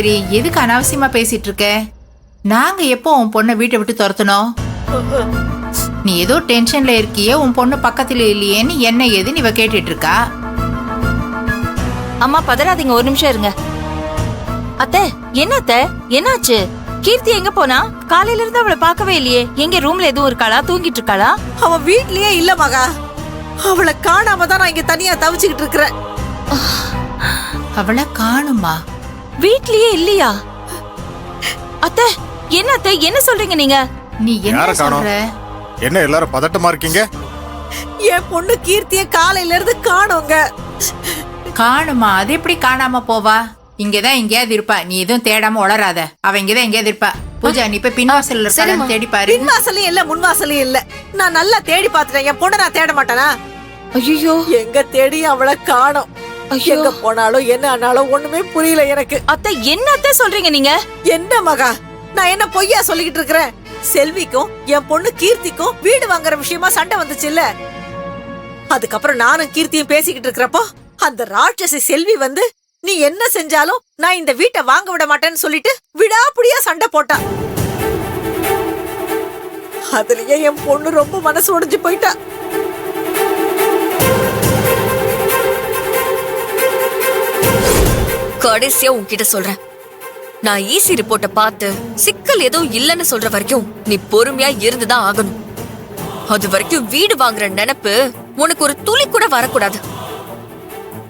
சரி, எதுக்கு அனாவசியமா பேசிட்டு இருக்க? நாங்க எப்போ உன் பொண்ணை வீட்டை விட்டு துரத்தணும்? நீ ஏதோ டென்ஷன்ல இருக்கியே, உன் பொண்ணு பக்கத்துல இல்லையேன்னு என்ன ஏதுன்னு இவ கேட்டுட்டு இருக்கா. அம்மா பதறாதீங்க, ஒரு நிமிஷம் இருங்க. அத்தை, என்ன அத்தை, என்னாச்சு? கீர்த்தி எங்க போனா? காலையில இருந்து அவளை பார்க்கவே இல்லையே. எங்க ரூம்ல எதுவும் இருக்காளா? தூங்கிட்டு இருக்காளா? அவ வீட்லயே இல்ல மகா. அவளை காணாம தான் நான் இங்க தனியா தவிச்சுக்கிட்டு இருக்கிறேன். அவளை காணுமா? வீட்லயே இல்லையா? அத்தை, என்ன அத்தை, என்ன சொல்றீங்க நீங்க? நீ என்ன சொல்ற? என்ன எல்லாரும் பதட்டமா இருக்கீங்க? என் பொண்ணு கீர்த்திய காலையில இருந்து காணோங்க. காணுமா? அது எப்படி காணாம போவா? இங்கதான் எங்கேயாவது இருப்பா. நீ எதுவும் தேடாம உளராத. அவ இங்கதான் எங்கேயாவது இருப்பா. பூஜா, நீ போய் பின்வாசல் இருக்கான்னு தேடி பாரு. பின்வாசலையும் இல்ல முன்வாசலையும் இல்ல. நான் நல்லா தேடி பாத்துட்டேன். என் பொண்ணை நான் தேட மாட்டேனா? ஐயோ, எங்க தேடி அவளை காணோம். எங்க போனாலும் என்ன ஆனாலும் ஒண்ணுமே புரியல எனக்கு. அத்தை, என்ன அத்தை சொல்றீங்க நீங்க? என்ன மகா, நான் என்ன பொய்யா சொல்லிக்கிட்டு இருக்கிறேன்? செல்விக்கும் என் பொண்ணு கீர்த்திக்கும் வீடு வாங்குற விஷயமா சண்டை வந்துச்சு இல்ல? அதுக்கப்புறம் நானும் கீர்த்தியும் பேசிக்கிட்டு இருக்கிறப்போ அந்த ராட்சசி செல்வி வந்து, நீ என்ன செஞ்சாலும் நான் இந்த வீட்டை வாங்க விட மாட்டேன்னு சொல்லிட்டு விடாப்புடியா சண்டை போட்டா. அதுலயே என் பொண்ணு ரொம்ப மனசு உடைஞ்சு போயிட்டா. கடைசியா உன்கிட்ட சொல்றேன், நான் ஈசி ரிப்போர்ட்ட பார்த்து சிக்கல் எதுவும் இல்லைன்னு சொல்ற வரைக்கும் நீ பொறுமையா இருந்துதான் ஆகணும். அது வரைக்கும் வீடு வாங்குற நினைப்பு உனக்கு ஒரு துளி கூட வரக்கூடாது.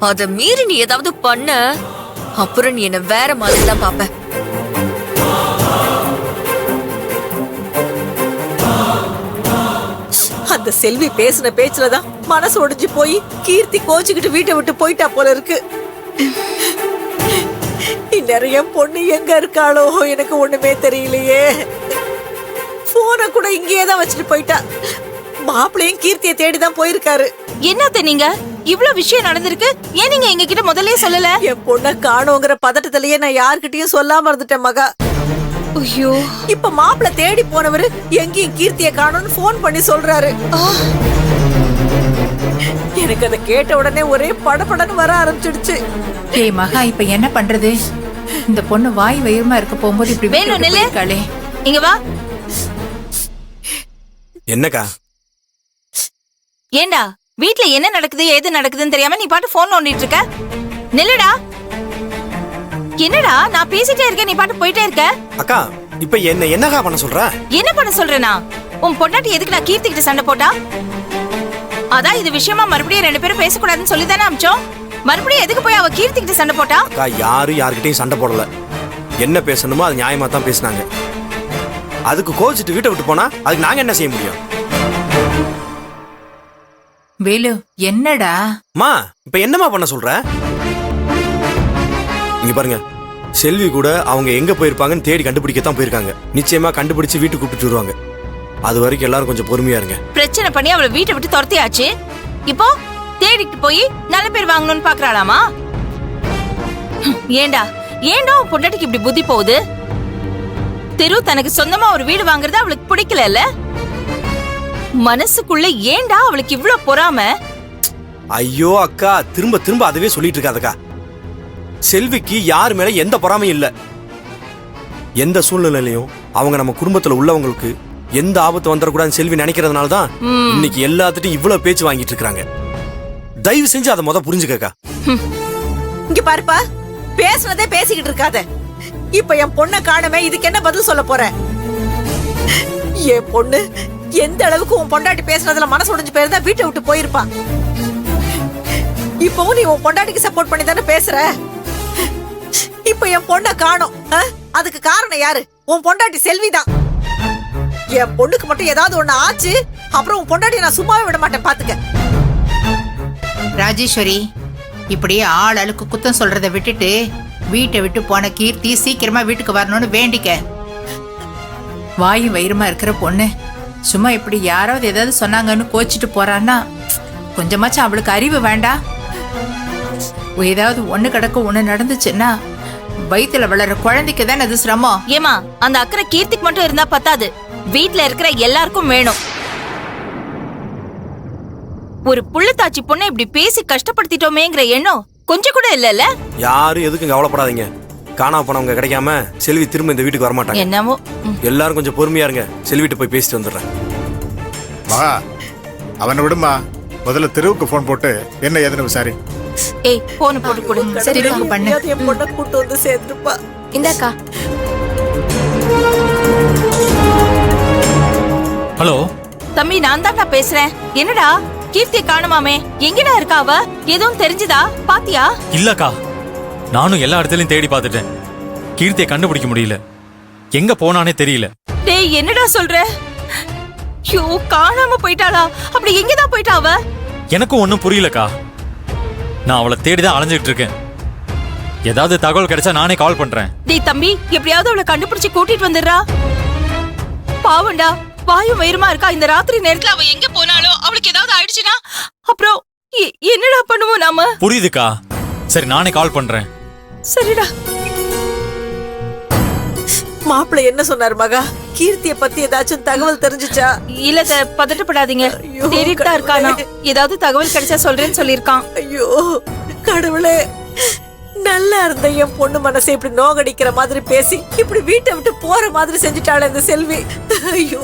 அத மீறி நீ ஏதாவது பண்ண, அப்புறம் நீ என்ன வேற மாதிரி தான் பாப்ப. அந்த செல்வி பேசின பேச்சுலதான் மனசு உடைஞ்சு போய் கீர்த்தி கோச்சுக்கிட்டு வீட்டை விட்டு போயிட்டா போல இருக்கு. நிறைய பொண்ணு எங்க இருக்காளோ எனக்கு ஒண்ணுமே தெரியலையே. போன கூட இங்கேயே தான் வச்சுட்டு போயிட்டா. மாப்பிள்ளையும் கீர்த்தியை தேடிதான் போயிருக்காரு. என்னத்த நீங்க, இவ்வளவு விஷயம் நடந்திருக்கு, ஏன் நீங்க எங்க கிட்ட முதல்லயே சொல்லல? என் பொண்ண காணோங்கிற பதட்டத்திலேயே நான் யார்கிட்டயும் சொல்லாம இருந்துட்டேன் மகா. ஐயோ, இப்ப மாப்பிள்ளை தேடி போனவரு எங்கேயும் கீர்த்தியை காணோம்னு போன் பண்ணி சொல்றாரு. எனக்கு அதை கேட்ட உடனே ஒரே படபடன்னு வர ஆரம்பிச்சிடுச்சு. ஏய் மகா, இப்ப என்ன பண்றது? இந்த பொண்ணு வாய் வயிறுமா இருக்க போகும்போது இப்படி வேணும் நில்லு. இங்க வா. என்னக்கா? ஏண்டா, வீட்ல என்ன நடக்குது ஏது நடக்குதுன்னு தெரியாம நீ பாட்டு போன் நோண்டிட்டு இருக்க? நில்லுடா. என்னடா, நான் பேசிட்டே இருக்கேன், நீ பாட்டு போயிட்டே இருக்க. அக்கா, இப்ப என்னக்கா பண்ண சொல்ற? என்ன பண்ண சொல்றேனா? உன் பொண்டாட்டி எதுக்கு நான் கீர்த்தி கிட்ட சண்டை போட்டா? அதான் இது விஷயமா மறுபடியும் ரெண்டு பேரும் பேசக்கூடாதுன்னு சொல்லி தானே அமிச்சோம். மறுபடியும் எதுக்கு போய் அவ கீர்த்தி கிட்ட சண்டை போட்டா? அக்கா, யார்கிட்டயும் சண்டை போடல. என்ன பேசணுமோ அது நியாயமா தான் பேசினாங்க. அதுக்கு கோச்சிட்டு வீட்டை விட்டு போனா அதுக்கு நாங்க என்ன செய்ய முடியும்? வேலு, என்னடா? மா, இப்ப என்னமா பண்ண சொல்ற? இங்க பாருங்க, செல்வி கூட அவங்க எங்க போயிருப்பாங்கன்னு தேடி கண்டுபிடிக்கத்தான் போயிருக்காங்க. நிச்சயமா கண்டுபிடிச்சு வீட்டுக்கு கூப்பிட்டு வருவாங்க. அது வரைக்கும் எல்லாரும் கொஞ்சம் பொறுமையா இருங்க. பிரச்சனை பண்ணி அவளை வீட்டை விட்டு துரத்தியாச்சு. இப்போ தேடிட்டு போய் நல்ல பேர் வாங்கணும்னு பாக்குறாளாமா? ஏண்டா உன் பொண்டாட்டிக்கு இப்படி புத்தி போகுது? தெரு தனக்கு சொந்தமா ஒரு வீடு வாங்குறது அவளுக்கு பிடிக்கல இல்ல? மனசுக்குள்ள ஏண்டா அவளுக்கு இவ்வளவு பொறாம? ஐயோ அக்கா, திரும்ப திரும்ப அதுவே சொல்லிட்டு இருக்காதக்கா. செல்விக்கு யார் மேல எந்த பொறாமையும் இல்ல. எந்த சூழ்நிலையிலையும் அவங்க நம்ம குடும்பத்துல உள்ளவங்களுக்கு எந்த ஆபத்து வந்துடக்கூடாதுன்னு செல்வி நினைக்கிறதுனால தான் இன்னைக்கு எல்லாத்துட்டும் இவ்வளவு பேச்சு வாங்கிட்டு இருக்காங்க. தயவு செஞ்சு அதை புரிஞ்சுக்கக்கா. இங்க பாருப்பா, பேசுனதே பேசிக்கிட்டு இருக்காத. இப்ப என் பொண்ணை காணமே, இதுக்கு என்ன பதில் சொல்ல போற? என் பொண்ணு எந்த அளவுக்கு உன் பொண்டாட்டி பேசுனதுல மனசு உடைஞ்சு போயிருந்தா வீட்டை விட்டு போயிருப்பா. இப்பவும் நீ உன் பொண்டாட்டிக்கு சப்போர்ட் பண்ணி தானே பேசுற. இப்ப என் பொண்ணை காணோம், அதுக்கு காரணம் யாரு? உன் பொண்டாட்டி செல்விதான். என் பொண்ணுக்கு மட்டும் ஏதாவது ஒண்ணு ஆச்சு, அப்புறம் உன் பொண்டாட்டி நான் சும்மாவே விட மாட்டேன், பாத்துக்க. ராஜேஸ்வரி, இப்படியே ஆள் அழுக்கு குத்தம் சொல்றத விட்டுட்டு வீட்டை விட்டு போன கீர்த்தி சீக்கிரமா வீட்டுக்கு வரணும்னு வேண்டிக்க. வாயும் வயிறுமா இருக்கிற பொண்ணு சும்மா இப்படி யாராவது ஏதாவது சொன்னாங்கன்னு கோச்சிட்டு போறான்னா கொஞ்சமாச்சும் அவளுக்கு அறிவு வேண்டாம்? ஏதாவது ஒண்ணு கிடக்க ஒண்ணு நடந்துச்சுன்னா வயித்துல வளர குழந்தைக்கு தானே அது சிரமம். ஏமா, அந்த அக்கறை கீர்த்திக்கு மட்டும் இருந்தா பத்தாது, வீட்ல இருக்கிற எல்லாருக்கும் வேணும். ஒரு புள்ளத்தாச்சி பொண்ணை இப்படி பேசி கஷ்டப்படுத்திட்டோமேங்கிற எண்ணம் கொஞ்சம் கூட இல்லல்ல? யாரும் எதுக்கும் கவலைப்படாதீங்க. காணாம போனவங்க கிடைக்காம செல்வி திரும்ப இந்த வீட்டுக்கு வரமாட்டாங்க. என்னவோ எல்லாரும் கொஞ்சம் பொறுமையா இருங்க, செல்விட்ட போய் பேசிட்டு வந்துடுறேன். மகா அவனை விடுமா, முதல்ல தெருவுக்கு ஃபோன் போட்டு என்ன ஏதுன்னு விசாரி. ஏய் போன் போட்டு கொடு. சரி, வாங்க பண்ணு. எப்படியாவது என் பொண்ணை கூட்டு வந்து சேர்த்துருப்பா. இந்தாக்கா. ஹலோ தம்பி, நான் தான்டா பேசுறேன். என்னடா கீர்த்தியை காணுமாமே, எங்கடா இருக்கா அவ? எதுவும் தெரிஞ்சுதா? பாத்தியா? இல்லக்கா, நானும் எல்லா இடத்துலயும் தேடி பார்த்துட்டேன். கீர்த்தியை கண்டுபிடிக்க முடியல. எங்க போனானே தெரியல. டேய் என்னடா சொல்ற? ஐயோ, காணாம போயிட்டாளா? அப்படி எங்கதான் போயிட்டா அவ? எனக்கும் ஒன்றும் புரியலக்கா. நான் அவளை தேடிதான் அலைஞ்சிட்டு இருக்கேன். ஏதாவது தகவல் கிடைச்சா நானே கால் பண்றேன். டேய் தம்பி, எப்படியாவது அவளை கண்டுபிடிச்சு கூட்டிட்டு வந்துடுறா. பாவண்டா, வாயும் வயிறுமா இருக்கா. இந்த ராத்திரி நேரத்துல அவ எங்க போனாலோ, அவளுக்கு ஏதாவது ஆயிடுச்சுன்னா அப்புறம் என்னடா பண்ணுவோம் நாம? புரியுதுக்கா. சரி, நானே கால் பண்றேன். சரிடா. மாப்பிள்ளை என்ன சொன்னார் மகா? கீர்த்திய பத்தி ஏதாச்சும் தகவல் தெரிஞ்சுச்சா? இல்ல பதட்டப்படாதீங்க, ஐயோ, தேடிட்டு தான் இருக்கானா. ஏதாவது தகவல் கிடைச்சா சொல்றேன்னு சொல்லிருக்கான். ஐயோ கடவுளே, நல்லா இருந்த என் பொண்ணு மனசை இப்படி நோகடிக்கிற மாதிரி பேசி இப்படி வீட்டை விட்டு போற மாதிரி செஞ்சுட்டாளே இந்த செல்வி. ஐயோ,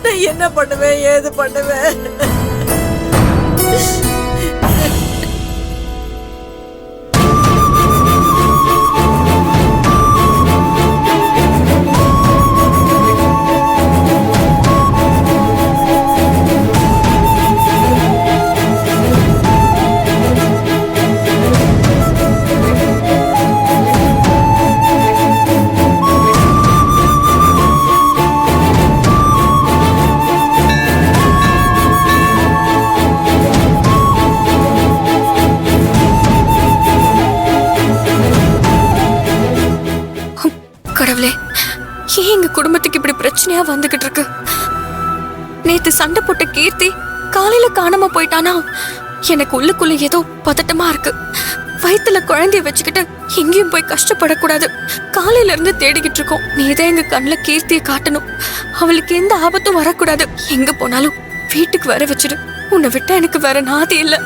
நான் என்ன பண்ணுவேன், ஏது பண்ணுவேன்? கடவுளே, ஏன் எங்க குடும்பத்துக்கு இப்படி பிரச்சனையா வந்துகிட்டு இருக்கு? நேத்து சண்டை போட்ட கீர்த்தி காலையில காணாம போயிட்டானா? எனக்கு உள்ளுக்குள்ள ஏதோ பதட்டமா இருக்கு. வயித்துல குழந்தைய வச்சுக்கிட்டு எங்கேயும் போய் கஷ்டப்படக்கூடாது. காலையில இருந்து தேடிக்கிட்டு இருக்கோம். நீதான் எங்க கண்ணுல கீர்த்தியை காட்டணும். அவளுக்கு எந்த ஆபத்தும் வரக்கூடாது. எங்க போனாலும் வீட்டுக்கு வர வச்சிடு. உன்னை விட்டா எனக்கு வேற நாதி இல்ல.